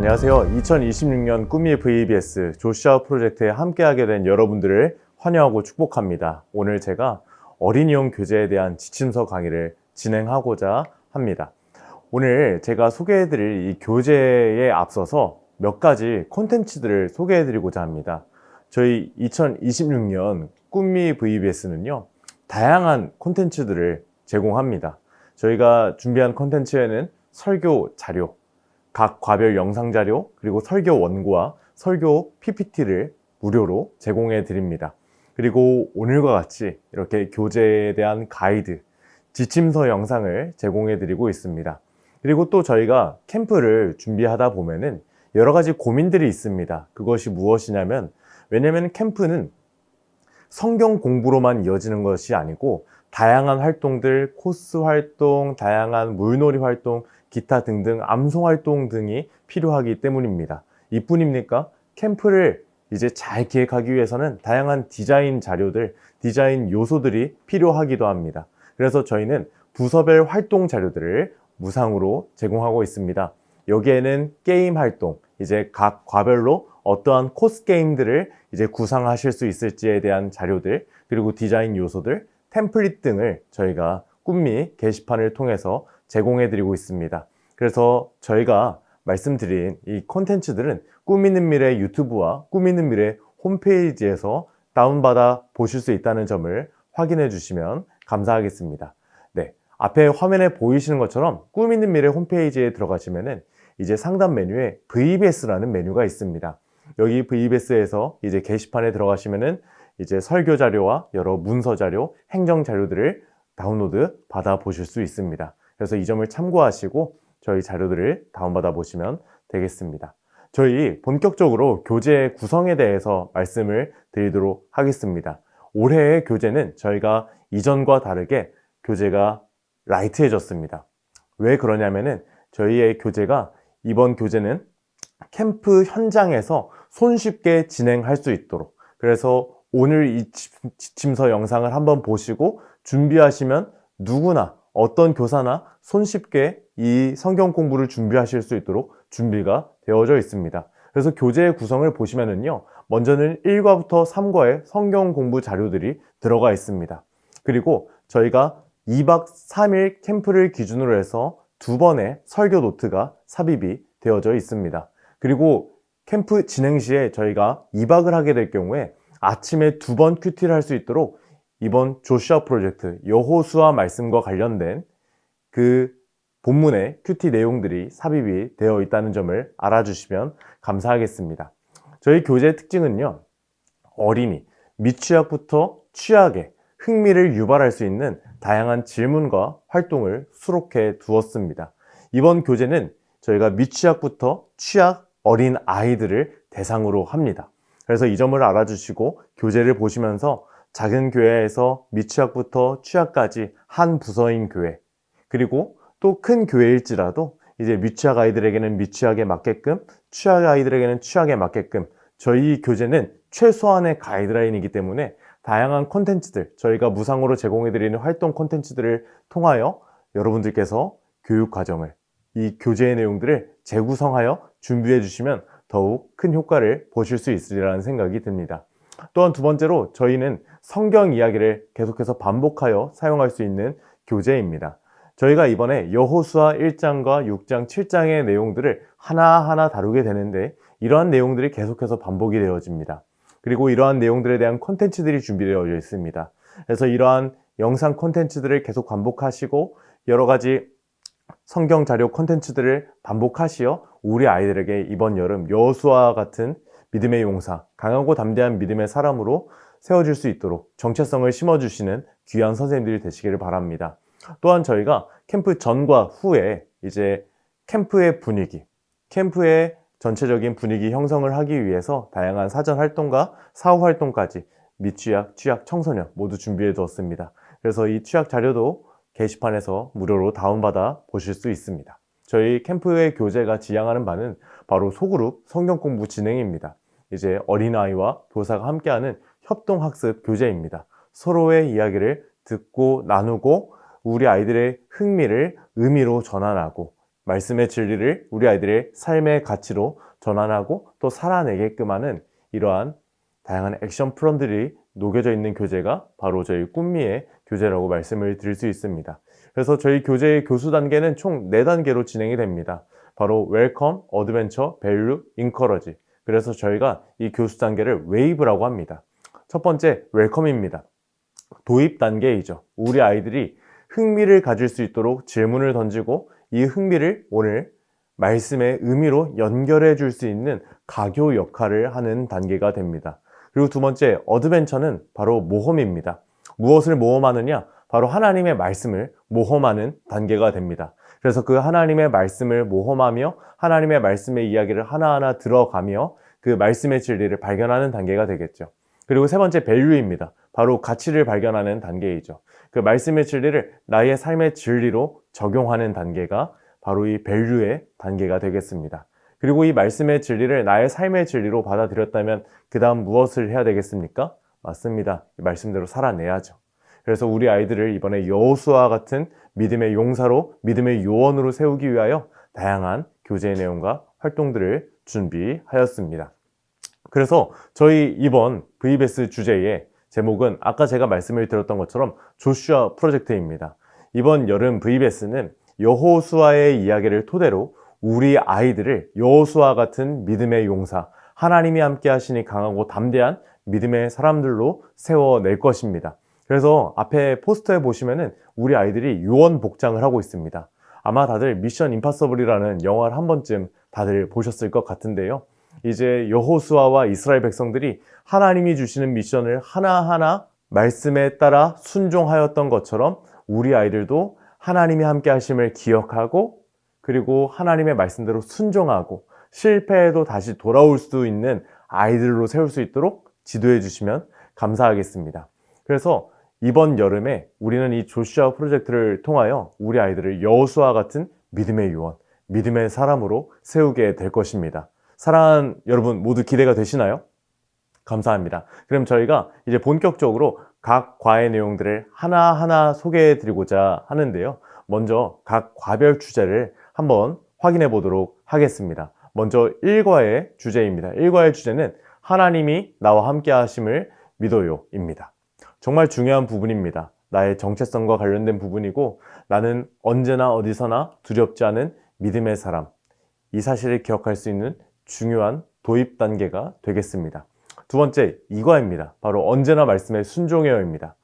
안녕하세요. 2026년 꿈이 VBS 조슈아 프로젝트에 함께하게 된 여러분들을 환영하고 축복합니다. 오늘 제가 어린이용 교재에 대한 지침서 강의를 진행하고자 합니다. 오늘 제가 소개해드릴 이 교재에 앞서서 몇 가지 콘텐츠들을 소개해드리고자 합니다. 저희 2026년 꿈미 VBS는요, 다양한 콘텐츠들을 제공합니다. 저희가 준비한 콘텐츠에는 설교 자료, 각 과별 영상 자료, 그리고 설교 원고와 설교 PPT를 무료로 제공해 드립니다. 그리고 오늘과 같이 이렇게 교재에 대한 가이드, 지침서 영상을 제공해 드리고 있습니다. 그리고 또 저희가 캠프를 준비하다 보면은 여러 가지 고민들이 있습니다. 그것이 무엇이냐면, 왜냐면 캠프는 성경 공부로만 이어지는 것이 아니고 다양한 활동들, 코스 활동, 다양한 물놀이 활동, 기타 등등 암송 활동 등이 필요하기 때문입니다. 이뿐입니까? 캠프를 이제 잘 기획하기 위해서는 다양한 디자인 자료들, 디자인 요소들이 필요하기도 합니다. 그래서 저희는 부서별 활동 자료들을 무상으로 제공하고 있습니다. 여기에는 게임 활동, 이제 각 과별로 어떠한 코스 게임들을 이제 구상하실 수 있을지에 대한 자료들, 그리고 디자인 요소들, 템플릿 등을 저희가 꿈미 게시판을 통해서 제공해 드리고 있습니다. 그래서 저희가 말씀드린 이 콘텐츠들은 꿈있는 미래 유튜브와 꿈있는 미래 홈페이지에서 다운받아 보실 수 있다는 점을 확인해 주시면 감사하겠습니다. 네, 앞에 화면에 보이시는 것처럼 꿈있는 미래 홈페이지에 들어가시면은 이제 상단 메뉴에 VBS라는 메뉴가 있습니다. 여기 VBS에서 이제 게시판에 들어가시면은 이제 설교 자료와 여러 문서 자료, 행정 자료들을 다운로드 받아 보실 수 있습니다. 그래서 이 점을 참고하시고 저희 자료들을 다운받아 보시면 되겠습니다. 저희 본격적으로 교재 구성에 대해서 말씀을 드리도록 하겠습니다. 올해의 교재는 저희가 이전과 다르게 교재가 라이트해졌습니다. 왜 그러냐면은 저희의 교재가, 이번 교재는 캠프 현장에서 손쉽게 진행할 수 있도록, 그래서 오늘 이 지침서 영상을 한번 보시고 준비하시면 누구나 어떤 교사나 손쉽게 이 성경 공부를 준비하실 수 있도록 준비가 되어져 있습니다. 그래서 교재의 구성을 보시면은요, 먼저는 1과부터 3과의 성경 공부 자료들이 들어가 있습니다. 그리고 저희가 2박 3일 캠프를 기준으로 해서 2번의 설교 노트가 삽입이 되어져 있습니다. 그리고 캠프 진행 시에 저희가 2박을 하게 될 경우에 아침에 2번 큐티를 할 수 있도록 이번 조슈아 프로젝트 여호수아 말씀과 관련된 그 본문의 큐티 내용들이 삽입이 되어 있다는 점을 알아주시면 감사하겠습니다. 저희 교재의 특징은요, 어린이, 미취학부터 취학에 흥미를 유발할 수 있는 다양한 질문과 활동을 수록해 두었습니다. 이번 교재는 저희가 미취학부터 취학 어린 아이들을 대상으로 합니다. 그래서 이 점을 알아주시고 교재를 보시면서 작은 교회에서 미취학부터 취학까지 한 부서인 교회, 그리고 또 큰 교회일지라도 이제 미취학 아이들에게는 미취학에 맞게끔, 취학 아이들에게는 취학에 맞게끔 저희 교재는 최소한의 가이드라인이기 때문에 다양한 콘텐츠들, 저희가 무상으로 제공해드리는 활동 콘텐츠들을 통하여 여러분들께서 교육 과정을, 이 교재의 내용들을 재구성하여 준비해 주시면 더욱 큰 효과를 보실 수 있으리라는 생각이 듭니다. 또한 두 번째로 저희는 성경 이야기를 계속해서 반복하여 사용할 수 있는 교재입니다. 저희가 이번에 여호수아 1장과 6장, 7장의 내용들을 하나하나 다루게 되는데 이러한 내용들이 계속해서 반복이 되어집니다. 그리고 이러한 내용들에 대한 콘텐츠들이 준비되어 있습니다. 그래서 이러한 영상 콘텐츠들을 계속 반복하시고 여러 가지 성경 자료 콘텐츠들을 반복하시어 우리 아이들에게 이번 여름 여호수아와 같은 믿음의 용사, 강하고 담대한 믿음의 사람으로 세워질 수 있도록 정체성을 심어주시는 귀한 선생님들이 되시기를 바랍니다. 또한 저희가 캠프 전과 후에 이제 캠프의 분위기, 캠프의 전체적인 분위기 형성을 하기 위해서 다양한 사전 활동과 사후 활동까지 미취학, 취학, 청소년 모두 준비해 두었습니다. 그래서 이 취학 자료도 게시판에서 무료로 다운받아 보실 수 있습니다. 저희 캠프의 교재가 지향하는 바는 바로 소그룹 성경 공부 진행입니다. 이제 어린아이와 교사가 함께하는 협동학습 교재입니다. 서로의 이야기를 듣고 나누고 우리 아이들의 흥미를 의미로 전환하고 말씀의 진리를 우리 아이들의 삶의 가치로 전환하고 또 살아내게끔 하는 이러한 다양한 액션 플랜들이 녹여져 있는 교재가 바로 저희 꿈미의 교재라고 말씀을 드릴 수 있습니다. 그래서 저희 교재의 교수 단계는 총 4단계로 진행이 됩니다. 바로 웰컴, 어드벤처, 밸류, 인커러지. 그래서 저희가 이 교수 단계를 웨이브라고 합니다. 첫 번째 웰컴입니다. 도입 단계이죠. 우리 아이들이 흥미를 가질 수 있도록 질문을 던지고 이 흥미를 오늘 말씀의 의미로 연결해 줄 수 있는 가교 역할을 하는 단계가 됩니다. 그리고 두 번째 어드벤처는 바로 모험입니다. 무엇을 모험하느냐? 바로 하나님의 말씀을 모험하는 단계가 됩니다. 그래서 그 하나님의 말씀을 모험하며 하나님의 말씀의 이야기를 하나하나 들어가며 그 말씀의 진리를 발견하는 단계가 되겠죠. 그리고 세 번째 밸류입니다. 바로 가치를 발견하는 단계이죠. 그 말씀의 진리를 나의 삶의 진리로 적용하는 단계가 바로 이 밸류의 단계가 되겠습니다. 그리고 이 말씀의 진리를 나의 삶의 진리로 받아들였다면 그 다음 무엇을 해야 되겠습니까? 맞습니다. 이 말씀대로 살아내야죠. 그래서 우리 아이들을 이번에 여호수아와 같은 믿음의 용사로 믿음의 요원으로 세우기 위하여 다양한 교재의 내용과 활동들을 준비하였습니다. 그래서 저희 이번 VBS 주제의 제목은 아까 제가 말씀을 드렸던 것처럼 조슈아 프로젝트입니다. 이번 여름 VBS는 여호수아의 이야기를 토대로 우리 아이들을 여호수아 같은 믿음의 용사, 하나님이 함께 하시니 강하고 담대한 믿음의 사람들로 세워낼 것입니다. 그래서 앞에 포스터에 보시면은 우리 아이들이 요원 복장을 하고 있습니다. 아마 다들 미션 임파서블이라는 영화를 한 번쯤 다들 보셨을 것 같은데요. 이제 여호수아와 이스라엘 백성들이 하나님이 주시는 미션을 하나하나 말씀에 따라 순종하였던 것처럼 우리 아이들도 하나님이 함께 하심을 기억하고 그리고 하나님의 말씀대로 순종하고 실패해도 다시 돌아올 수 있는 아이들로 세울 수 있도록 지도해 주시면 감사하겠습니다. 그래서 이번 여름에 우리는 이 조슈아 프로젝트를 통하여 우리 아이들을 여호수아 같은 믿음의 요원, 믿음의 사람으로 세우게 될 것입니다. 사랑하는 여러분 모두 기대가 되시나요? 감사합니다. 그럼 저희가 이제 본격적으로 각 과의 내용들을 하나하나 소개해 드리고자 하는데요. 먼저 각 과별 주제를 한번 확인해 보도록 하겠습니다. 먼저 1과의 주제입니다. 1과의 주제는 하나님이 나와 함께 하심을 믿어요 입니다. 정말 중요한 부분입니다. 나의 정체성과 관련된 부분이고 나는 언제나 어디서나 두렵지 않은 믿음의 사람, 이 사실을 기억할 수 있는 중요한 도입 단계가 되겠습니다. 두 번째 2과입니다. 바로 언제나 말씀에 순종해요입니다.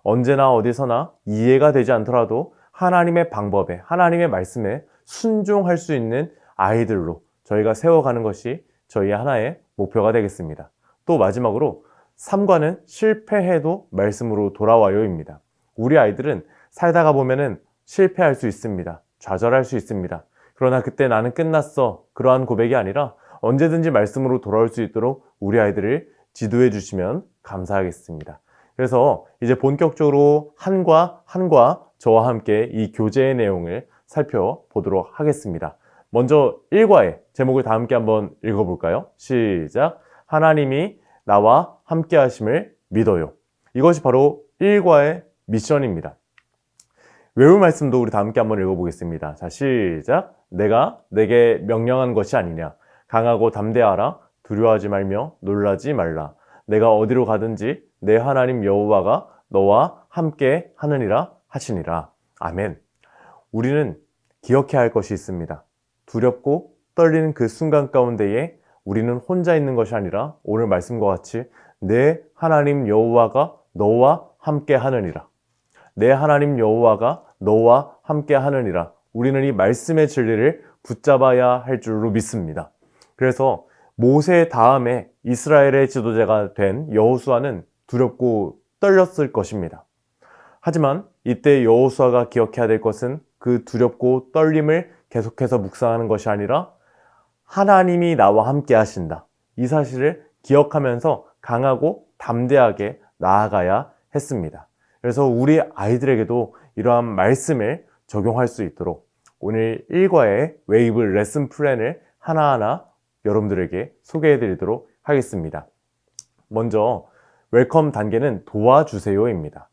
언제나 어디서나 이해가 되지 않더라도 하나님의 방법에, 하나님의 말씀에 순종할 수 있는 아이들로 저희가 세워가는 것이 저희의 하나의 목표가 되겠습니다. 또 마지막으로 3과는 실패해도 말씀으로 돌아와요입니다. 우리 아이들은 살다가 보면은 실패할 수 있습니다. 좌절할 수 있습니다. 그러나 그때 나는 끝났어. 그러한 고백이 아니라 언제든지 말씀으로 돌아올 수 있도록 우리 아이들을 지도해 주시면 감사하겠습니다. 그래서 이제 본격적으로 한과 저와 함께 이 교재의 내용을 살펴보도록 하겠습니다. 먼저 1과의 제목을 다 함께 한번 읽어볼까요? 시작! 하나님이 나와 함께 하심을 믿어요. 이것이 바로 1과의 미션입니다. 외울 말씀도 우리 다 함께 한번 읽어보겠습니다. 자, 시작! 내가 내게 명령한 것이 아니냐. 강하고 담대하라. 두려워하지 말며 놀라지 말라. 내가 어디로 가든지 내 하나님 여호와가 너와 함께 하느니라 하시니라. 아멘. 우리는 기억해야 할 것이 있습니다. 두렵고 떨리는 그 순간 가운데에 우리는 혼자 있는 것이 아니라 오늘 말씀과 같이 내 하나님 여호와가 너와 함께 하느니라. 내 하나님 여호와가 너와 함께 하느니라. 우리는 이 말씀의 진리를 붙잡아야 할 줄로 믿습니다. 그래서 모세 다음에 이스라엘의 지도자가 된 여호수아는 두렵고 떨렸을 것입니다. 하지만 이때 여호수아가 기억해야 될 것은 그 두렵고 떨림을 계속해서 묵상하는 것이 아니라 하나님이 나와 함께 하신다. 이 사실을 기억하면서 강하고 담대하게 나아가야 했습니다. 그래서 우리 아이들에게도 이러한 말씀을 적용할 수 있도록 오늘 1과의 웨이브 레슨 플랜을 하나하나 여러분들에게 소개해 드리도록 하겠습니다. 먼저 웰컴 단계는 도와주세요입니다.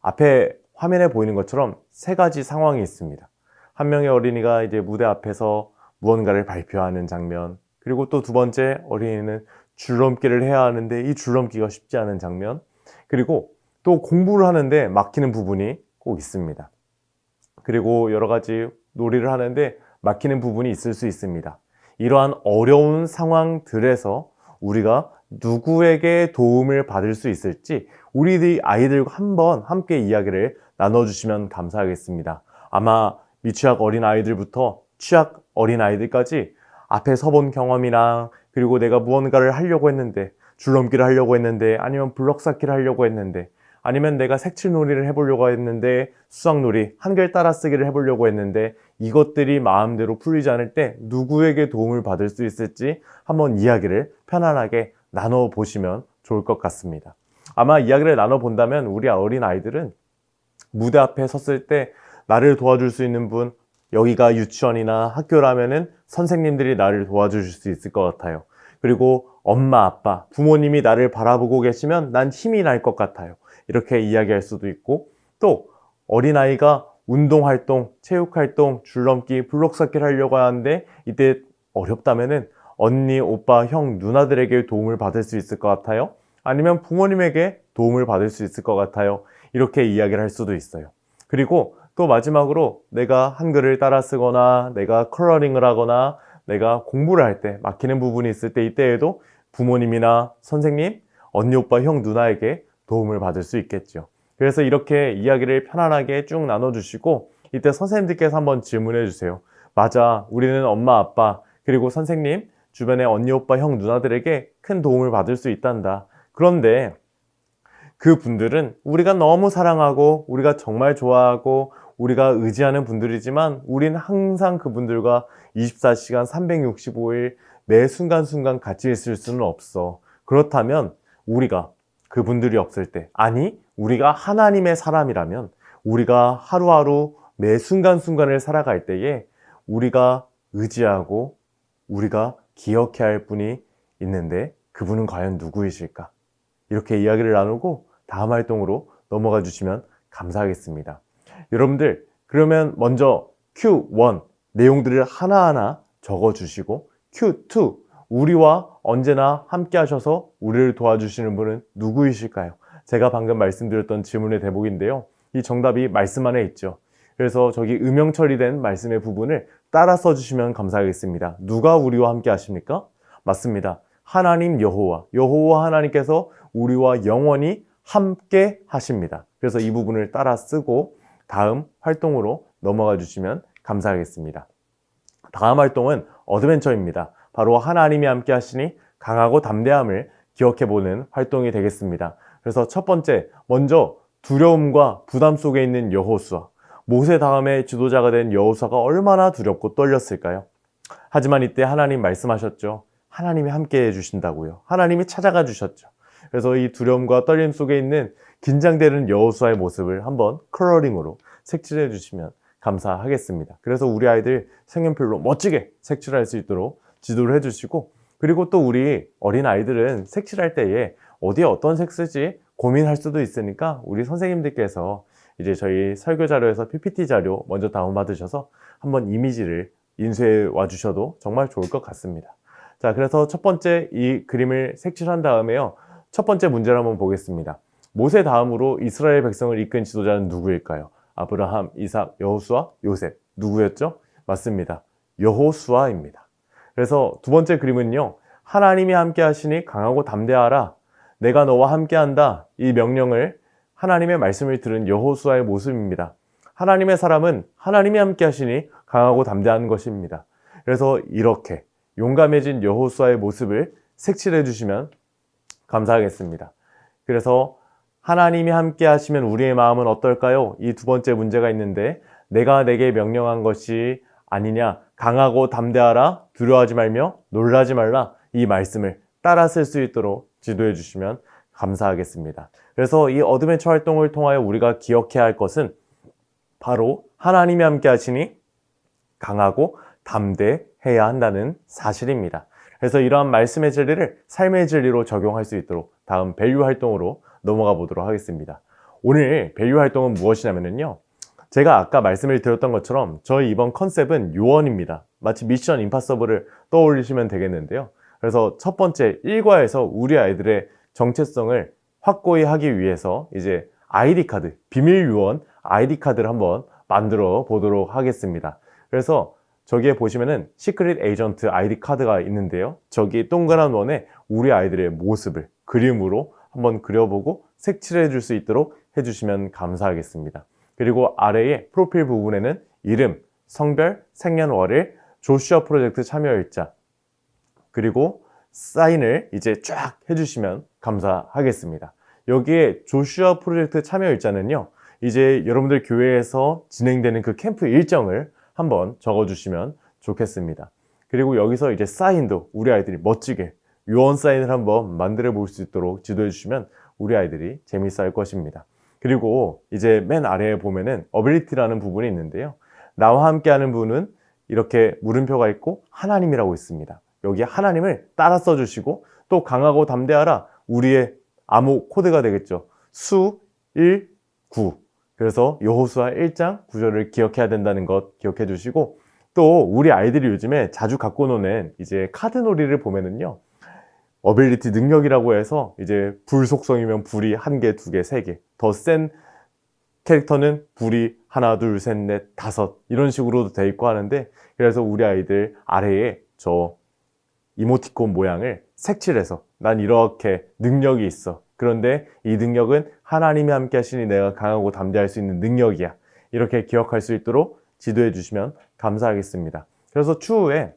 앞에 화면에 보이는 것처럼 3가지 상황이 있습니다. 한 명의 어린이가 이제 무대 앞에서 무언가를 발표하는 장면, 그리고 또 두 번째 어린이는 줄넘기를 해야 하는데 이 줄넘기가 쉽지 않은 장면, 그리고 또 공부를 하는데 막히는 부분이 꼭 있습니다. 그리고 여러 가지 놀이를 하는데 막히는 부분이 있을 수 있습니다. 이러한 어려운 상황들에서 우리가 누구에게 도움을 받을 수 있을지 우리 아이들과 한번 함께 이야기를 나눠주시면 감사하겠습니다. 아마 미취학 어린 아이들부터 취학 어린 아이들까지 앞에 서본 경험이랑, 그리고 내가 무언가를 하려고 했는데, 줄넘기를 하려고 했는데, 아니면 블럭 쌓기를 하려고 했는데, 아니면 내가 색칠놀이를 해보려고 했는데, 수학놀이, 한글 따라쓰기를 해보려고 했는데 이것들이 마음대로 풀리지 않을 때 누구에게 도움을 받을 수 있을지 한번 이야기를 편안하게 나눠보시면 좋을 것 같습니다. 아마 이야기를 나눠본다면 우리 어린 아이들은 무대 앞에 섰을 때 나를 도와줄 수 있는 분, 여기가 유치원이나 학교라면은 선생님들이 나를 도와줄 수 있을 것 같아요. 그리고 엄마, 아빠, 부모님이 나를 바라보고 계시면 난 힘이 날 것 같아요. 이렇게 이야기할 수도 있고, 또 어린아이가 운동활동, 체육활동, 줄넘기, 블록 쌓기를 하려고 하는데 이때 어렵다면은 언니, 오빠, 형, 누나들에게 도움을 받을 수 있을 것 같아요. 아니면 부모님에게 도움을 받을 수 있을 것 같아요. 이렇게 이야기를 할 수도 있어요. 그리고 또 마지막으로 내가 한글을 따라 쓰거나 내가 컬러링을 하거나 내가 공부를 할 때 막히는 부분이 있을 때 이때에도 부모님이나 선생님, 언니, 오빠, 형, 누나에게 도움을 받을 수 있겠죠. 그래서 이렇게 이야기를 편안하게 쭉 나눠주시고 이때 선생님들께서 한번 질문해 주세요. 맞아, 우리는 엄마, 아빠, 그리고 선생님, 주변의 언니, 오빠, 형, 누나들에게 큰 도움을 받을 수 있단다. 그런데 그 분들은 우리가 너무 사랑하고 우리가 정말 좋아하고 우리가 의지하는 분들이지만 우리는 항상 그분들과 24시간 365일 매 순간순간 같이 있을 수는 없어. 그렇다면 우리가 그분들이 없을 때, 아니 우리가 하나님의 사람이라면 우리가 하루하루 매 순간순간을 살아갈 때에 우리가 의지하고 우리가 기억해야 할 분이 있는데 그분은 과연 누구이실까? 이렇게 이야기를 나누고 다음 활동으로 넘어가 주시면 감사하겠습니다. 여러분들, 그러면 먼저 Q1 내용들을 하나하나 적어 주시고 Q2 우리와 언제나 함께 하셔서 우리를 도와주시는 분은 누구이실까요? 제가 방금 말씀드렸던 질문의 대목인데요. 이 정답이 말씀 안에 있죠. 그래서 저기 음영 처리된 말씀의 부분을 따라 써주시면 감사하겠습니다. 누가 우리와 함께 하십니까? 맞습니다. 하나님 여호와 하나님께서 우리와 영원히 함께 하십니다. 그래서 이 부분을 따라 쓰고 다음 활동으로 넘어가 주시면 감사하겠습니다. 다음 활동은 어드벤처입니다. 바로 하나님이 함께 하시니 강하고 담대함을 기억해보는 활동이 되겠습니다. 그래서 첫 번째, 먼저 두려움과 부담 속에 있는 여호수아. 모세 다음에 지도자가 된 여호수아가 얼마나 두렵고 떨렸을까요? 하지만 이때 하나님 말씀하셨죠. 하나님이 함께 해주신다고요. 하나님이 찾아가 주셨죠. 그래서 이 두려움과 떨림 속에 있는 긴장되는 여호수아의 모습을 한번 컬러링으로 색칠해 주시면 감사하겠습니다. 그래서 우리 아이들 색연필로 멋지게 색칠할 수 있도록 지도를 해주시고, 그리고 또 우리 어린 아이들은 색칠할 때에 어디에 어떤 색 쓰지 고민할 수도 있으니까 우리 선생님들께서 이제 저희 설교 자료에서 PPT 자료 먼저 다운받으셔서 한번 이미지를 인쇄해 와 주셔도 정말 좋을 것 같습니다. 자, 그래서 첫 번째 이 그림을 색칠한 다음에요. 첫 번째 문제를 한번 보겠습니다. 모세 다음으로 이스라엘 백성을 이끈 지도자는 누구일까요? 아브라함, 이삭, 여호수아, 요셉. 누구였죠? 맞습니다. 여호수아입니다. 그래서 두 번째 그림은요. 하나님이 함께 하시니 강하고 담대하라. 내가 너와 함께 한다. 이 명령을 하나님의 말씀을 들은 여호수아의 모습입니다. 하나님의 사람은 하나님이 함께 하시니 강하고 담대한 것입니다. 그래서 이렇게 용감해진 여호수아의 모습을 색칠해 주시면 감사하겠습니다. 그래서 하나님이 함께 하시면 우리의 마음은 어떨까요? 이 두 번째 문제가 있는데 내가 내게 명령한 것이 아니냐? 강하고 담대하라, 두려워하지 말며 놀라지 말라. 이 말씀을 따라 쓸 수 있도록 지도해 주시면 감사하겠습니다. 그래서 이 어드벤처 활동을 통하여 우리가 기억해야 할 것은 바로 하나님이 함께 하시니 강하고 담대해야 한다는 사실입니다. 그래서 이러한 말씀의 진리를 삶의 진리로 적용할 수 있도록 다음 밸류 활동으로 넘어가 보도록 하겠습니다. 오늘 밸류 활동은 무엇이냐면요. 제가 아까 말씀을 드렸던 것처럼 저희 이번 컨셉은 요원입니다. 마치 미션 임파서블을 떠올리시면 되겠는데요. 그래서 첫 번째 1과에서 우리 아이들의 정체성을 확고히 하기 위해서 이제 아이디 카드, 비밀 요원 아이디 카드를 한번 만들어 보도록 하겠습니다. 그래서 저기에 보시면은 시크릿 에이전트 아이디 카드가 있는데요. 저기 동그란 원에 우리 아이들의 모습을 그림으로 한번 그려보고 색칠해 줄 수 있도록 해주시면 감사하겠습니다. 그리고 아래에 프로필 부분에는 이름, 성별, 생년월일, 조슈아 프로젝트 참여일자, 그리고 사인을 이제 쫙 해주시면 감사하겠습니다. 여기에 조슈아 프로젝트 참여일자는요, 이제 여러분들 교회에서 진행되는 그 캠프 일정을 한번 적어주시면 좋겠습니다. 그리고 여기서 이제 사인도 우리 아이들이 멋지게 요원 사인을 한번 만들어 볼 수 있도록 지도해 주시면 우리 아이들이 재밌어 할 것입니다. 그리고 이제 맨 아래에 보면은 어빌리티라는 부분이 있는데요. 나와 함께 하는 분은 이렇게 물음표가 있고 하나님이라고 있습니다. 여기 하나님을 따라 써주시고 또 강하고 담대하라 우리의 암호 코드가 되겠죠. 수 1, 9. 그래서 여호수아 1장 9절을 기억해야 된다는 것 기억해 주시고 또 우리 아이들이 요즘에 자주 갖고 노는 이제 카드 놀이를 보면은요. 어빌리티 능력이라고 해서 이제 불 속성이면 불이 1개, 2개, 3개. 더 센 캐릭터는 불이 하나, 둘, 셋, 넷, 다섯 이런 식으로도 돼 있고 하는데 그래서 우리 아이들 아래에 저 이모티콘 모양을 색칠해서 난 이렇게 능력이 있어. 그런데 이 능력은 하나님이 함께 하시니 내가 강하고 담대할 수 있는 능력이야. 이렇게 기억할 수 있도록 지도해 주시면 감사하겠습니다. 그래서 추후에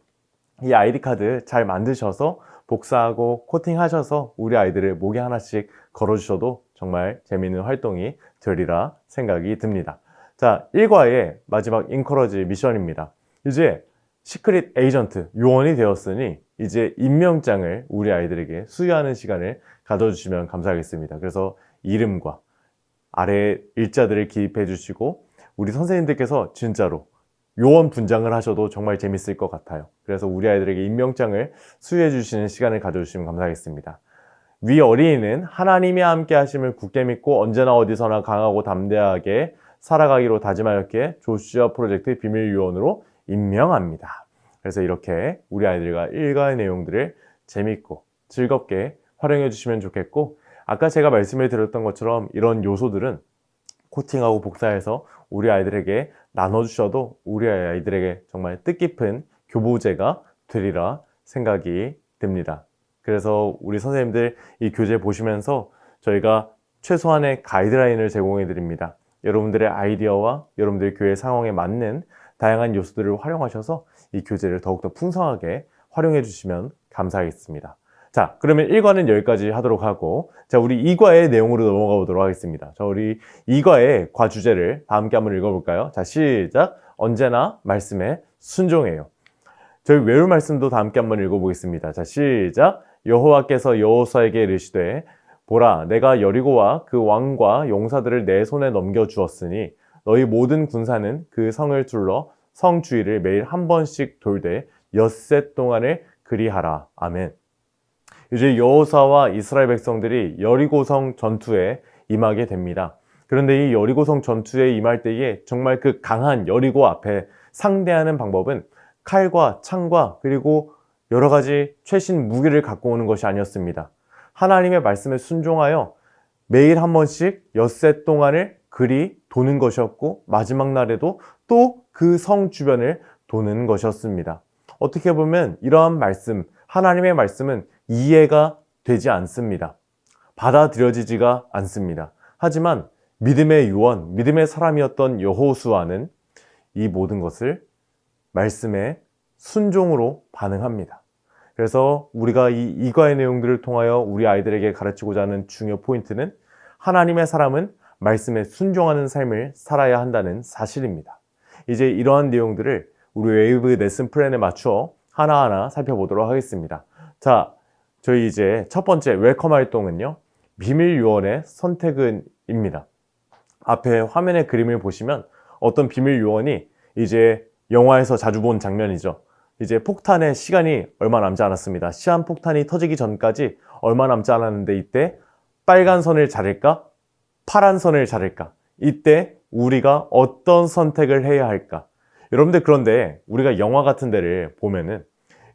이 아이디 카드 잘 만드셔서 복사하고 코팅하셔서 우리 아이들을 목에 하나씩 걸어주셔도 정말 재미있는 활동이 되리라 생각이 듭니다. 자, 1과의 마지막 인커러지 미션입니다. 이제 시크릿 에이전트 요원이 되었으니 이제 임명장을 우리 아이들에게 수여하는 시간을 가져주시면 감사하겠습니다. 그래서 이름과 아래 일자들을 기입해 주시고 우리 선생님들께서 진짜로 요원 분장을 하셔도 정말 재밌을 것 같아요. 그래서 우리 아이들에게 임명장을 수여해 주시는 시간을 가져주시면 감사하겠습니다. 위 어린이는 하나님이 함께 하심을 굳게 믿고 언제나 어디서나 강하고 담대하게 살아가기로 다짐하였기에 조슈아 프로젝트 비밀 요원으로 임명합니다. 그래서 이렇게 우리 아이들과 일과의 내용들을 재밌고 즐겁게 활용해 주시면 좋겠고 아까 제가 말씀을 드렸던 것처럼 이런 요소들은 코팅하고 복사해서 우리 아이들에게 나눠주셔도 우리 아이들에게 정말 뜻깊은 교보제가 되리라 생각이 듭니다. 그래서 우리 선생님들 이 교재 보시면서 저희가 최소한의 가이드라인을 제공해 드립니다. 여러분들의 아이디어와 여러분들의 교회 상황에 맞는 다양한 요소들을 활용하셔서 이 교재를 더욱더 풍성하게 활용해 주시면 감사하겠습니다. 자, 그러면 1과는 여기까지 하도록 하고 자, 우리 2과의 내용으로 넘어가 보도록 하겠습니다. 자, 우리 2과의 과주제를 다 함께 한번 읽어볼까요? 자, 시작! 언제나 말씀에 순종해요. 저희 외울 말씀도 다 함께 한번 읽어보겠습니다. 자, 시작! 여호와께서 여호수아에게 이르시되 보라, 내가 여리고와 그 왕과 용사들을 내 손에 넘겨주었으니 너희 모든 군사는 그 성을 둘러 성 주위를 매일 한 번씩 돌되 엿새 동안을 그리하라. 아멘. 이제 여호수아와 이스라엘 백성들이 여리고성 전투에 임하게 됩니다. 그런데 이 여리고성 전투에 임할 때에 정말 그 강한 여리고 앞에 상대하는 방법은 칼과 창과 그리고 여러 가지 최신 무기를 갖고 오는 것이 아니었습니다. 하나님의 말씀에 순종하여 매일 한 번씩 엿새 동안을 그리 도는 것이었고 마지막 날에도 또 그 성 주변을 도는 것이었습니다. 어떻게 보면 이러한 말씀, 하나님의 말씀은 이해가 되지 않습니다. 받아들여지지가 않습니다. 하지만 믿음의 요원, 믿음의 사람이었던 여호수아는 이 모든 것을 말씀에 순종으로 반응합니다. 그래서 우리가 이 이과의 내용들을 통하여 우리 아이들에게 가르치고자 하는 중요 포인트는 하나님의 사람은 말씀에 순종하는 삶을 살아야 한다는 사실입니다. 이제 이러한 내용들을 우리 웨이브 레슨 플랜에 맞추어 하나하나 살펴보도록 하겠습니다. 자, 저희 이제 첫 번째 웰컴 활동은요, 비밀 요원의 선택은입니다. 앞에 화면의 그림을 보시면 어떤 비밀 요원이 이제 영화에서 자주 본 장면이죠. 이제 폭탄의 시간이 얼마 남지 않았습니다. 시한폭탄이 터지기 전까지 얼마 남지 않았는데 이때 빨간 선을 자를까? 파란 선을 자를까? 이때 우리가 어떤 선택을 해야 할까? 여러분들, 그런데 우리가 영화 같은 데를 보면은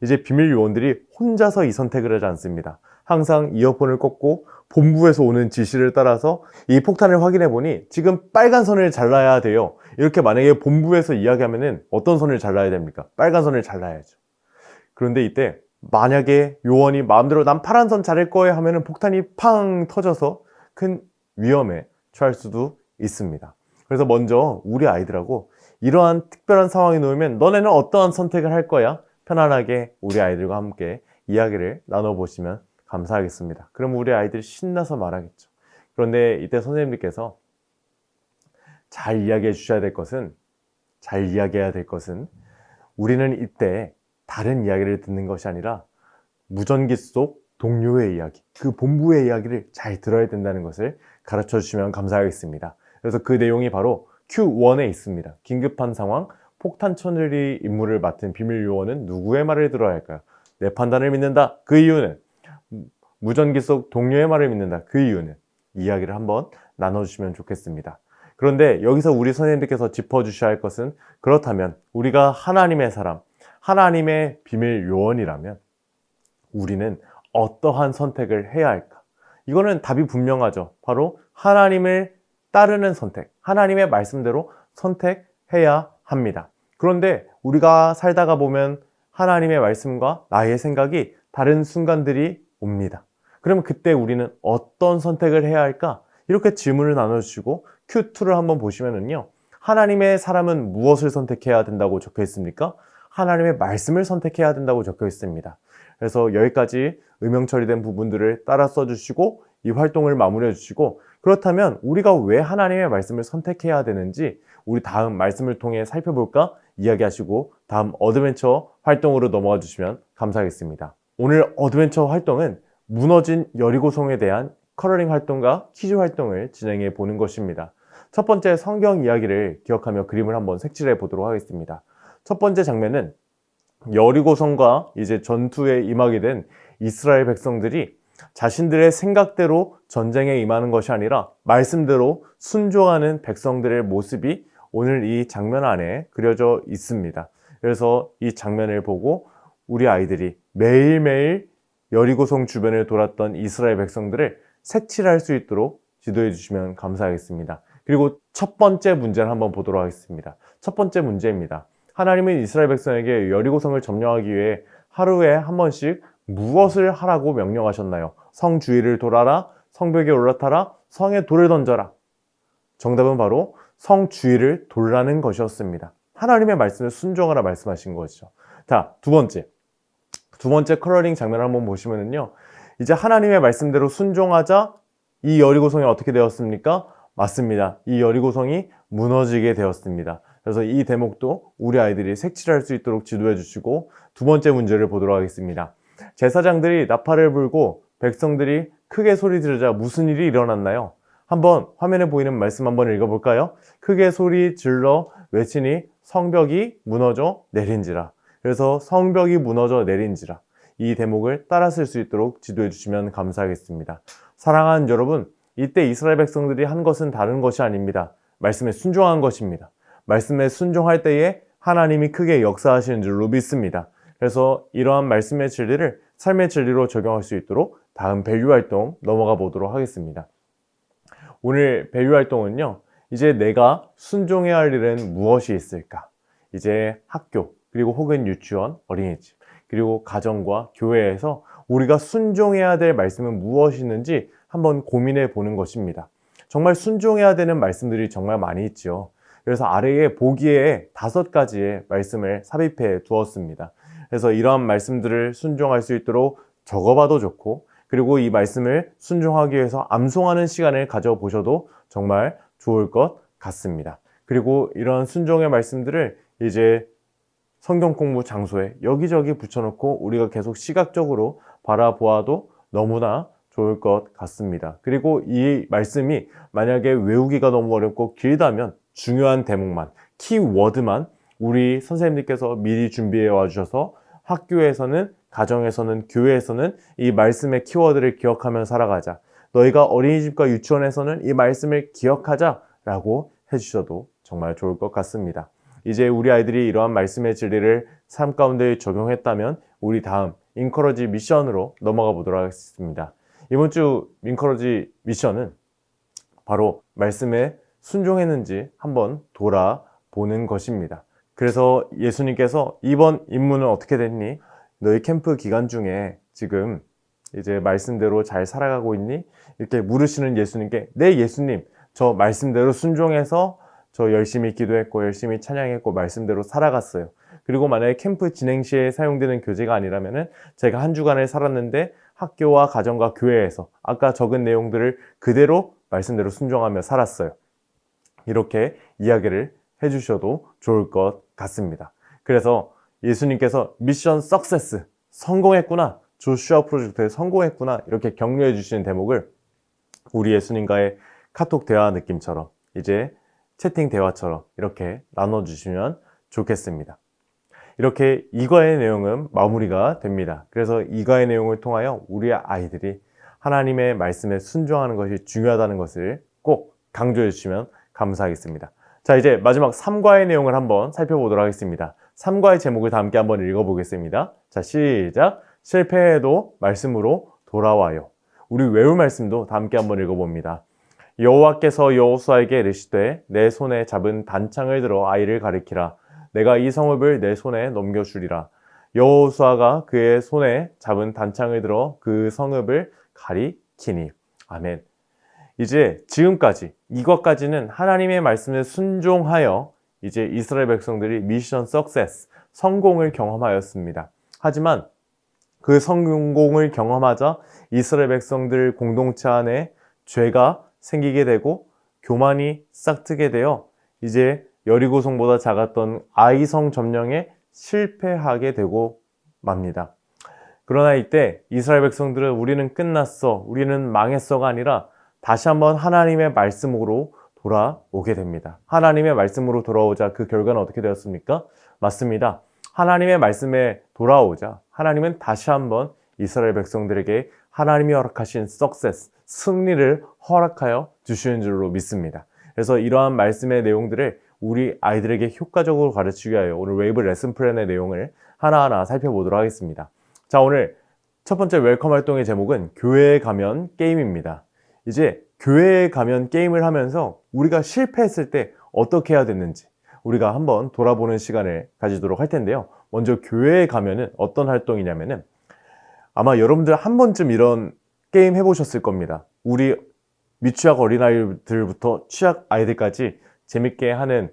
이제 비밀 요원들이 혼자서 이 선택을 하지 않습니다. 항상 이어폰을 꽂고 본부에서 오는 지시를 따라서 이 폭탄을 확인해 보니 지금 빨간 선을 잘라야 돼요. 이렇게 만약에 본부에서 이야기하면은 어떤 선을 잘라야 됩니까? 빨간 선을 잘라야죠. 그런데 이때 만약에 요원이 마음대로 난 파란 선 자를 거예요 하면은 폭탄이 팡 터져서 큰 위험에 처할 수도 있습니다. 그래서 먼저 우리 아이들하고 이러한 특별한 상황이 놓이면 너네는 어떠한 선택을 할 거야? 편안하게 우리 아이들과 함께 이야기를 나눠보시면 감사하겠습니다. 그럼 우리 아이들이 신나서 말하겠죠. 그런데 이때 선생님들께서 잘 이야기해 주셔야 될 것은, 잘 이야기해야 될 것은, 우리는 이때 다른 이야기를 듣는 것이 아니라 무전기 속 동료의 이야기, 그 본부의 이야기를 잘 들어야 된다는 것을 가르쳐 주시면 감사하겠습니다. 그래서 그 내용이 바로 Q1에 있습니다. 긴급한 상황, 폭탄 처리 임무를 맡은 비밀 요원은 누구의 말을 들어야 할까요? 내 판단을 믿는다. 그 이유는? 무전기 속 동료의 말을 믿는다. 그 이유는? 이야기를 한번 나눠주시면 좋겠습니다. 그런데 여기서 우리 선생님들께서 짚어주셔야 할 것은, 그렇다면 우리가 하나님의 사람, 하나님의 비밀 요원이라면 우리는 어떠한 선택을 해야 할까? 이거는 답이 분명하죠. 바로 하나님을 따르는 선택, 하나님의 말씀대로 선택해야 합니다. 그런데 우리가 살다가 보면 하나님의 말씀과 나의 생각이 다른 순간들이 옵니다. 그러면 그때 우리는 어떤 선택을 해야 할까? 이렇게 질문을 나눠주시고 Q2를 한번 보시면은요, 하나님의 사람은 무엇을 선택해야 된다고 적혀 있습니까? 하나님의 말씀을 선택해야 된다고 적혀 있습니다. 그래서 여기까지 의명 처리된 부분들을 따라 써주시고 이 활동을 마무리해 주시고, 그렇다면 우리가 왜 하나님의 말씀을 선택해야 되는지 우리 다음 말씀을 통해 살펴볼까? 이야기하시고 다음 어드벤처 활동으로 넘어가 주시면 감사하겠습니다. 오늘 어드벤처 활동은 무너진 여리고성에 대한 컬러링 활동과 퀴즈 활동을 진행해 보는 것입니다. 첫 번째 성경 이야기를 기억하며 그림을 한번 색칠해 보도록 하겠습니다. 첫 번째 장면은 여리고성과 이제 전투에 임하게 된 이스라엘 백성들이 자신들의 생각대로 전쟁에 임하는 것이 아니라 말씀대로 순종하는 백성들의 모습이 오늘 이 장면 안에 그려져 있습니다. 그래서 이 장면을 보고 우리 아이들이 매일매일 여리고성 주변을 돌았던 이스라엘 백성들을 색칠할 수 있도록 지도해 주시면 감사하겠습니다. 그리고 첫 번째 문제를 한번 보도록 하겠습니다. 첫 번째 문제입니다. 하나님은 이스라엘 백성에게 여리고성을 점령하기 위해 하루에 한 번씩 무엇을 하라고 명령하셨나요? 성 주위를 돌아라, 성벽에 올라타라, 성에 돌을 던져라. 정답은 바로 성 주위를 돌라는 것이었습니다. 하나님의 말씀을 순종하라 말씀하신 것이죠. 자, 두 번째 컬러링 장면을 한번 보시면은요, 이제 하나님의 말씀대로 순종하자 이 여리고성이 어떻게 되었습니까? 맞습니다. 이 여리고성이 무너지게 되었습니다. 그래서 이 대목도 우리 아이들이 색칠할 수 있도록 지도해 주시고, 두 번째 문제를 보도록 하겠습니다. 제사장들이 나팔을 불고 백성들이 크게 소리 지르자 무슨 일이 일어났나요? 한번 화면에 보이는 말씀 한번 읽어볼까요? 크게 소리 질러 외치니 성벽이 무너져 내린지라. 그래서 성벽이 무너져 내린지라. 이 대목을 따라 쓸 수 있도록 지도해 주시면 감사하겠습니다. 사랑하는 여러분, 이때 이스라엘 백성들이 한 것은 다른 것이 아닙니다. 말씀에 순종한 것입니다. 말씀에 순종할 때에 하나님이 크게 역사하시는 줄로 믿습니다. 그래서 이러한 말씀의 진리를 삶의 진리로 적용할 수 있도록 다음 밸류 활동 넘어가 보도록 하겠습니다. 오늘 밸류 활동은요, 이제 내가 순종해야 할 일은 무엇이 있을까? 이제 학교, 그리고 혹은 유치원, 어린이집, 그리고 가정과 교회에서 우리가 순종해야 될 말씀은 무엇이 있는지 한번 고민해 보는 것입니다. 정말 순종해야 되는 말씀들이 정말 많이 있죠. 그래서 아래에 보기에 5가지의 말씀을 삽입해 두었습니다. 그래서 이러한 말씀들을 순종할 수 있도록 적어봐도 좋고, 그리고 이 말씀을 순종하기 위해서 암송하는 시간을 가져보셔도 정말 좋을 것 같습니다. 그리고 이런 순종의 말씀들을 이제 성경 공부 장소에 여기저기 붙여놓고 우리가 계속 시각적으로 바라보아도 너무나 좋을 것 같습니다. 그리고 이 말씀이 만약에 외우기가 너무 어렵고 길다면 중요한 대목만, 키워드만 우리 선생님들께서 미리 준비해 와 주셔서 학교에서는, 가정에서는, 교회에서는 이 말씀의 키워드를 기억하며 살아가자. 너희가 어린이집과 유치원에서는 이 말씀을 기억하자 라고 해주셔도 정말 좋을 것 같습니다. 이제 우리 아이들이 이러한 말씀의 진리를 삶 가운데 적용했다면 우리 다음 인커러지 미션으로 넘어가 보도록 하겠습니다. 이번 주 인커러지 미션은 바로 말씀에 순종했는지 한번 돌아보는 것입니다. 그래서 예수님께서 이번 임무는 어떻게 됐니? 너희 캠프 기간 중에 지금 이제 말씀대로 잘 살아가고 있니? 이렇게 물으시는 예수님께, 네 예수님, 저 말씀대로 순종해서 저 열심히 기도했고 열심히 찬양했고 말씀대로 살아갔어요. 그리고 만약에 캠프 진행 시에 사용되는 교재가 아니라면은 제가 한 주간을 살았는데 학교와 가정과 교회에서 아까 적은 내용들을 그대로 말씀대로 순종하며 살았어요. 이렇게 이야기를 해주셔도 좋을 것 같습니다. 그래서 예수님께서 미션 석세스, 성공했구나, 조슈아 프로젝트에 성공했구나 이렇게 격려해 주시는 대목을 우리 예수님과의 카톡 대화 느낌처럼 이제 채팅 대화처럼 이렇게 나눠주시면 좋겠습니다. 이렇게 이과의 내용은 마무리가 됩니다. 그래서 이과의 내용을 통하여 우리 아이들이 하나님의 말씀에 순종하는 것이 중요하다는 것을 꼭 강조해 주시면 감사하겠습니다. 자, 이제 마지막 3과의 내용을 한번 살펴보도록 하겠습니다. 3과의 제목을 다 함께 한번 읽어보겠습니다. 자, 시작! 실패해도 말씀으로 돌아와요. 우리 외울 말씀도 다 함께 한번 읽어봅니다. 여호와께서 여호수아에게 이르시되 내 손에 잡은 단창을 들어 아이를 가리키라. 내가 이 성읍을 내 손에 넘겨주리라. 여호수아가 그의 손에 잡은 단창을 들어 그 성읍을 가리키니. 아멘. 이제 지금까지 이것까지는 하나님의 말씀에 순종하여 이제 이스라엘 백성들이 미션 석세스, 성공을 경험하였습니다. 하지만 그 성공을 경험하자 이스라엘 백성들 공동체 안에 죄가 생기게 되고 교만이 싹트게 되어 이제 여리고성보다 작았던 아이성 점령에 실패하게 되고 맙니다. 그러나 이때 이스라엘 백성들은 우리는 끝났어, 우리는 망했어가 아니라 다시 한번 하나님의 말씀으로 돌아오게 됩니다. 하나님의 말씀으로 돌아오자 그 결과는 어떻게 되었습니까? 맞습니다. 하나님의 말씀에 돌아오자 하나님은 다시 한번 이스라엘 백성들에게 하나님이 허락하신 석세스, 승리를 허락하여 주시는 줄로 믿습니다. 그래서 이러한 말씀의 내용들을 우리 아이들에게 효과적으로 가르치기 위하여 오늘 웨이브 레슨 플랜의 내용을 하나하나 살펴보도록 하겠습니다. 자, 오늘 첫 번째 웰컴 활동의 제목은 교회에 가면 게임입니다. 이제 교회에 가면 게임을 하면서 우리가 실패했을 때 어떻게 해야 됐는지 우리가 한번 돌아보는 시간을 가지도록 할 텐데요. 먼저 교회에 가면은 어떤 활동이냐면은 아마 여러분들 한 번쯤 이런 게임 해보셨을 겁니다. 우리 미취학 어린아이들부터 취학 아이들까지 재밌게 하는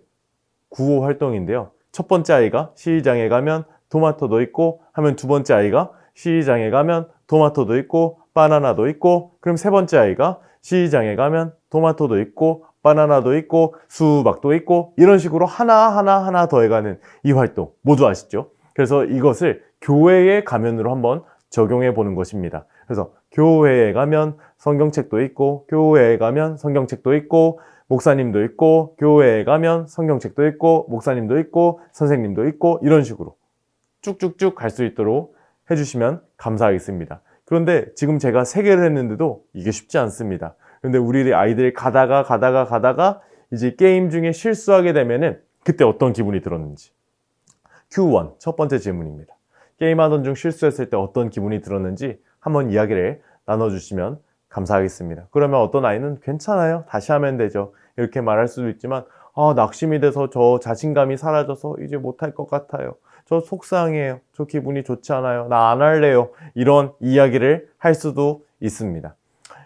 구호 활동인데요. 첫 번째 아이가 시장에 가면 토마토도 있고 하면 두 번째 아이가 시장에 가면 토마토도 있고 바나나도 있고 그럼 세 번째 아이가 시장에 가면 토마토도 있고 바나나도 있고 수박도 있고 이런 식으로 하나 더해가는 이 활동 모두 아시죠? 그래서 이것을 교회에 가면으로 한번 적용해 보는 것입니다. 그래서 교회에 가면 성경책도 있고 교회에 가면 성경책도 있고 목사님도 있고 교회에 가면 성경책도 있고 목사님도 있고 선생님도 있고 이런 식으로 쭉쭉쭉 갈 수 있도록 해주시면 감사하겠습니다. 그런데 지금 제가 3개를 했는데도 이게 쉽지 않습니다. 그런데 우리 아이들이 가다가 이제 게임 중에 실수하게 되면은 그때 어떤 기분이 들었는지. Q1 첫 번째 질문입니다. 게임하던 중 실수했을 때 어떤 기분이 들었는지 한번 이야기를 나눠주시면 감사하겠습니다. 그러면 어떤 아이는 괜찮아요, 다시 하면 되죠, 이렇게 말할 수도 있지만 낙심이 돼서 저 자신감이 사라져서 이제 못할 것 같아요, 저 속상해요, 저 기분이 좋지 않아요, 나 안 할래요, 이런 이야기를 할 수도 있습니다.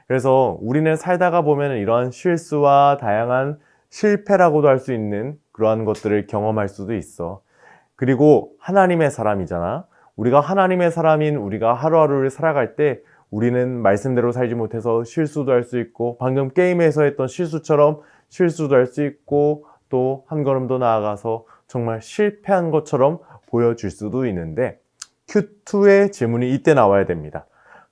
그래서 우리는 살다가 보면 이러한 실수와 다양한 실패라고도 할 수 있는 그러한 것들을 경험할 수도 있어. 그리고 하나님의 사람이잖아. 우리가 하나님의 사람인 우리가 하루하루를 살아갈 때 우리는 말씀대로 살지 못해서 실수도 할 수 있고 방금 게임에서 했던 실수처럼 실수도 할 수 있고 또 한 걸음 더 나아가서 정말 실패한 것처럼 보여질 수도 있는데 Q2의 질문이 이때 나와야 됩니다.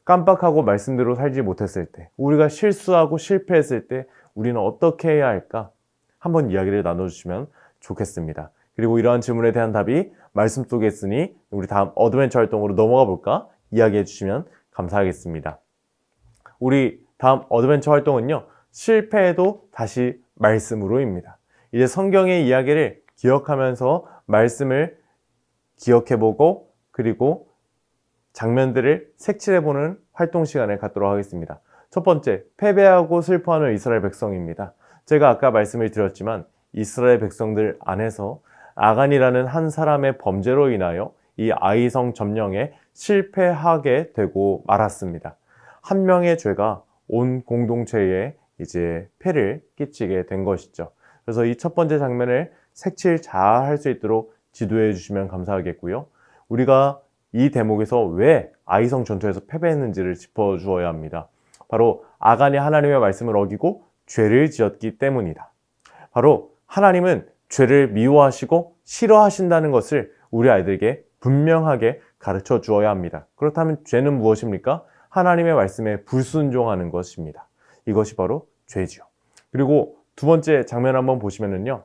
깜빡하고 말씀대로 살지 못했을 때, 우리가 실수하고 실패했을 때 우리는 어떻게 해야 할까? 한번 이야기를 나눠주시면 좋겠습니다. 그리고 이러한 질문에 대한 답이 말씀 속에 있으니 우리 다음 어드벤처 활동으로 넘어가 볼까? 이야기해 주시면 감사하겠습니다. 우리 다음 어드벤처 활동은요, 실패해도 다시 말씀으로입니다. 이제 성경의 이야기를 기억하면서 말씀을 기억해보고 그리고 장면들을 색칠해보는 활동 시간을 갖도록 하겠습니다. 첫 번째, 패배하고 슬퍼하는 이스라엘 백성입니다. 제가 아까 말씀을 드렸지만 이스라엘 백성들 안에서 아간이라는 한 사람의 범죄로 인하여 이 아이성 점령에 실패하게 되고 말았습니다. 한 명의 죄가 온 공동체에 이제 폐를 끼치게 된 것이죠. 그래서 이 첫 번째 장면을 색칠 잘 할 수 있도록 지도해 주시면 감사하겠고요. 우리가 이 대목에서 왜 아이성 전투에서 패배했는지를 짚어주어야 합니다. 바로 아간이 하나님의 말씀을 어기고 죄를 지었기 때문이다. 바로 하나님은 죄를 미워하시고 싫어하신다는 것을 우리 아이들에게 분명하게 가르쳐 주어야 합니다. 그렇다면 죄는 무엇입니까? 하나님의 말씀에 불순종하는 것입니다. 이것이 바로 죄지요. 그리고 두 번째 장면 한번 보시면은요.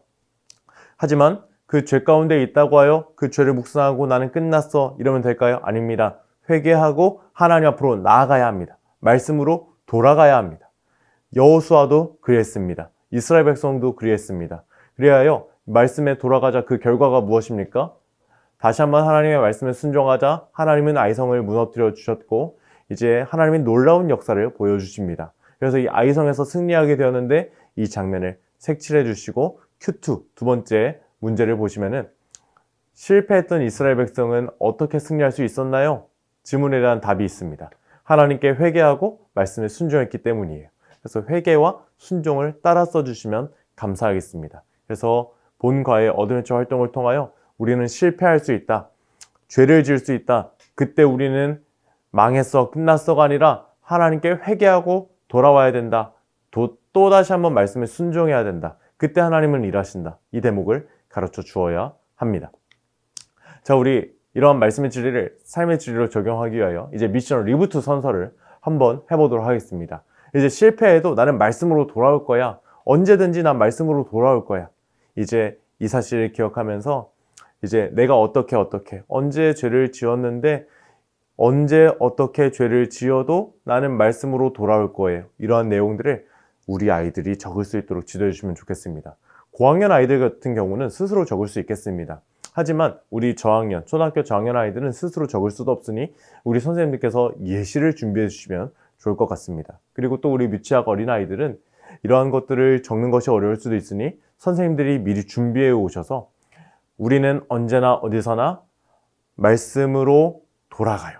하지만 그 죄 가운데 있다고 하여 그 죄를 묵상하고 나는 끝났어 이러면 될까요? 아닙니다. 회개하고 하나님 앞으로 나아가야 합니다. 말씀으로 돌아가야 합니다. 여호수아도 그랬습니다. 이스라엘 백성도 그랬습니다. 그리하여 말씀에 돌아가자. 그 결과가 무엇입니까? 다시 한번 하나님의 말씀에 순종하자 하나님은 아이성을 무너뜨려 주셨고 이제 하나님의 놀라운 역사를 보여주십니다. 그래서 이 아이성에서 승리하게 되었는데 이 장면을 색칠해 주시고 Q2 두 번째 문제를 보시면은 실패했던 이스라엘 백성은 어떻게 승리할 수 있었나요? 질문에 대한 답이 있습니다. 하나님께 회개하고 말씀에 순종했기 때문이에요. 그래서 회개와 순종을 따라 써주시면 감사하겠습니다. 그래서 본과의 어드벤처 활동을 통하여 우리는 실패할 수 있다. 죄를 지을 수 있다. 그때 우리는 망했어, 끝났어가 아니라 하나님께 회개하고 돌아와야 된다. 또 다시 한번 말씀에 순종해야 된다. 그때 하나님은 일하신다. 이 대목을 가르쳐 주어야 합니다. 자, 우리 이러한 말씀의 진리를 삶의 진리로 적용하기 위하여 이제 미션 리부트 선서를 한번 해보도록 하겠습니다. 이제 실패해도 나는 말씀으로 돌아올 거야. 언제든지 난 말씀으로 돌아올 거야. 이제 이 사실을 기억하면서 이제 내가 어떻게 언제 죄를 지었는데 언제 어떻게 죄를 지어도 나는 말씀으로 돌아올 거예요. 이러한 내용들을 우리 아이들이 적을 수 있도록 지도해 주시면 좋겠습니다. 고학년 아이들 같은 경우는 스스로 적을 수 있겠습니다. 하지만 우리 저학년, 초등학교 저학년 아이들은 스스로 적을 수도 없으니 우리 선생님들께서 예시를 준비해 주시면 좋을 것 같습니다. 그리고 또 우리 미취학 어린 아이들은 이러한 것들을 적는 것이 어려울 수도 있으니 선생님들이 미리 준비해 오셔서 우리는 언제나 어디서나 말씀으로 돌아가요.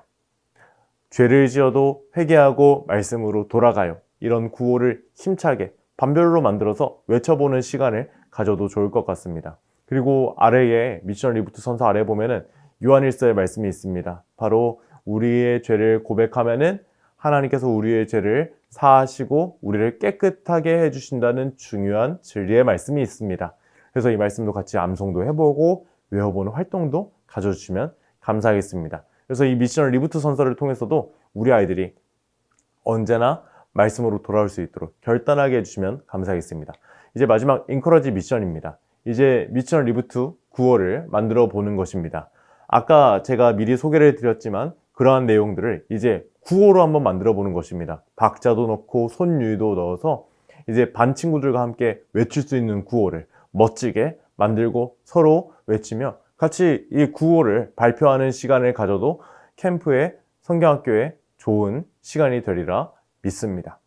죄를 지어도 회개하고 말씀으로 돌아가요. 이런 구호를 힘차게 반별로 만들어서 외쳐보는 시간을 가져도 좋을 것 같습니다. 그리고 아래에 미션 리부트 선서 아래에 보면은 요한일서의 말씀이 있습니다. 바로 우리의 죄를 고백하면은 하나님께서 우리의 죄를 사하시고 우리를 깨끗하게 해주신다는 중요한 진리의 말씀이 있습니다. 그래서 이 말씀도 같이 암송도 해보고 외워보는 활동도 가져주시면 감사하겠습니다. 그래서 이 미션 리부트 선서를 통해서도 우리 아이들이 언제나 말씀으로 돌아올 수 있도록 결단하게 해주시면 감사하겠습니다. 이제 마지막 인커러지 미션입니다. 이제 미션 리부트 9월을 만들어 보는 것입니다. 아까 제가 미리 소개를 드렸지만 그러한 내용들을 이제 9호로 한번 만들어 보는 것입니다. 박자도 넣고 손유도 넣어서 이제 반 친구들과 함께 외칠 수 있는 9호를 멋지게 만들고 서로 외치며 같이 이 9호를 발표하는 시간을 가져도 캠프에 성경학교에 좋은 시간이 되리라 믿습니다.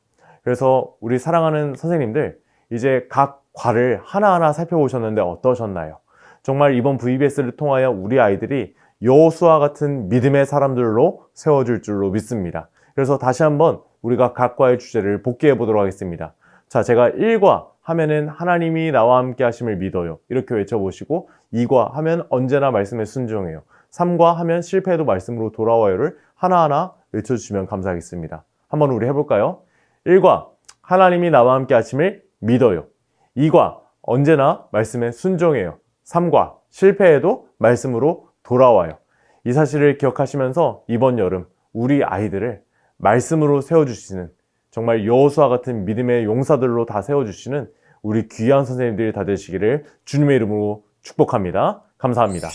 그래서 우리 사랑하는 선생님들 이제 각 과를 하나하나 살펴보셨는데 어떠셨나요? 정말 이번 VBS를 통하여 우리 아이들이 여호수아 같은 믿음의 사람들로 세워줄 줄로 믿습니다. 그래서 다시 한번 우리가 각 과의 주제를 복기해 보도록 하겠습니다. 자, 제가 1과 하면은 하나님이 나와 함께 하심을 믿어요. 이렇게 외쳐보시고 2과 하면 언제나 말씀에 순종해요. 3과 하면 실패해도 말씀으로 돌아와요를 하나하나 외쳐주시면 감사하겠습니다. 한번 우리 해볼까요? 1과 하나님이 나와 함께 하심을 믿어요. 2과 언제나 말씀에 순종해요. 3과 실패해도 말씀으로 돌아와요. 이 사실을 기억하시면서 이번 여름 우리 아이들을 말씀으로 세워주시는 정말 여호수아 같은 믿음의 용사들로 다 세워주시는 우리 귀한 선생님들이 다 되시기를 주님의 이름으로 축복합니다. 감사합니다.